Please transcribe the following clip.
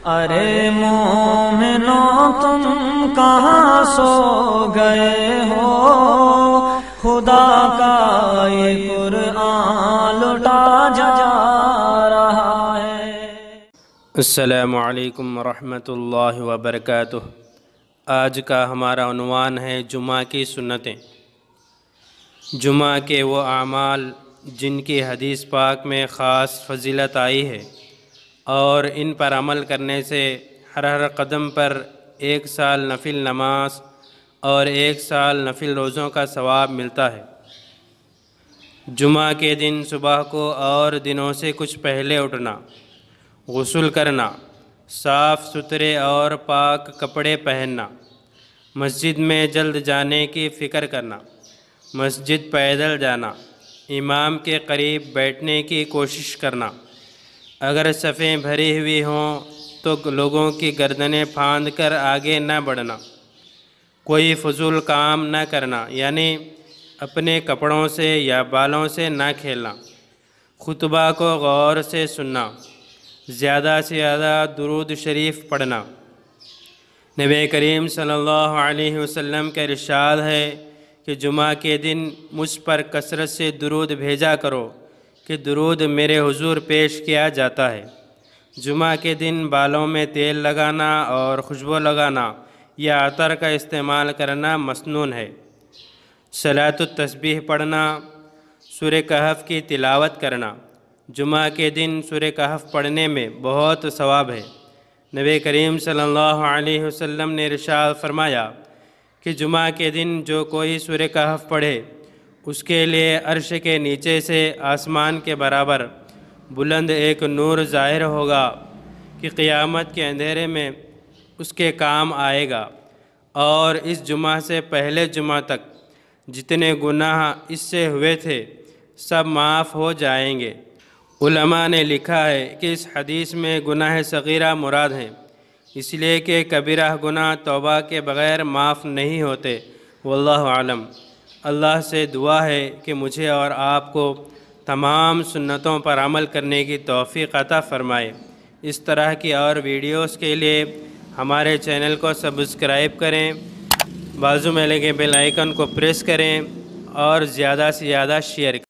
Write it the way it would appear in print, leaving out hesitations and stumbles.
ارے مومنو تم کہاں سو گئے ہو، خدا کا یہ قرآن لٹا جا رہا ہے۔ السلام علیکم ورحمۃ اللہ وبرکاتہ۔ آج کا ہمارا عنوان ہے جمعہ کی سنتیں۔ جمعہ کے وہ اعمال جن کی حدیث پاک میں خاص فضیلت آئی ہے اور ان پر عمل کرنے سے ہر قدم پر 1 سال نفل نماز اور 1 سال نفل روزوں کا ثواب ملتا ہے۔ جمعہ کے دن صبح کو اور دنوں سے کچھ پہلے اٹھنا، غسل کرنا، صاف ستھرے اور پاک کپڑے پہننا، مسجد میں جلد جانے کی فکر کرنا، مسجد پیدل جانا، امام کے قریب بیٹھنے کی کوشش کرنا، اگر صفیں بھری ہوئی ہوں تو لوگوں کی گردنیں پھاند کر آگے نہ بڑھنا، کوئی فضول کام نہ کرنا یعنی اپنے کپڑوں سے یا بالوں سے نہ کھیلنا، خطبہ کو غور سے سننا، زیادہ سے زیادہ درود شریف پڑھنا۔ نبی کریم صلی اللہ علیہ وسلم کا ارشاد ہے کہ جمعہ کے دن مجھ پر کثرت سے درود بھیجا کرو کہ درود میرے حضور پیش کیا جاتا ہے۔ جمعہ کے دن بالوں میں تیل لگانا اور خوشبو لگانا یا عطر کا استعمال کرنا مسنون ہے۔ صلاۃ التسبیح پڑھنا، سورہ کہف کی تلاوت کرنا۔ جمعہ کے دن سورہ کہف پڑھنے میں بہت ثواب ہے۔ نبی کریم صلی اللہ علیہ وسلم نے ارشاد فرمایا کہ جمعہ کے دن جو کوئی سورہ کہف پڑھے اس کے لیے عرش کے نیچے سے آسمان کے برابر بلند ایک نور ظاہر ہوگا کہ قیامت کے اندھیرے میں اس کے کام آئے گا، اور اس جمعہ سے پہلے جمعہ تک جتنے گناہ اس سے ہوئے تھے سب معاف ہو جائیں گے۔ علماء نے لکھا ہے کہ اس حدیث میں گناہ صغیرہ مراد ہیں، اس لیے کہ کبیرہ گناہ توبہ کے بغیر معاف نہیں ہوتے۔ واللہ عالم۔ اللہ سے دعا ہے کہ مجھے اور آپ کو تمام سنتوں پر عمل کرنے کی توفیق عطا فرمائے۔ اس طرح کی اور ویڈیوز کے لیے ہمارے چینل کو سبسکرائب کریں، بازو میں لگے بیل آئیکن کو پریس کریں اور زیادہ سے زیادہ شیئر کریں۔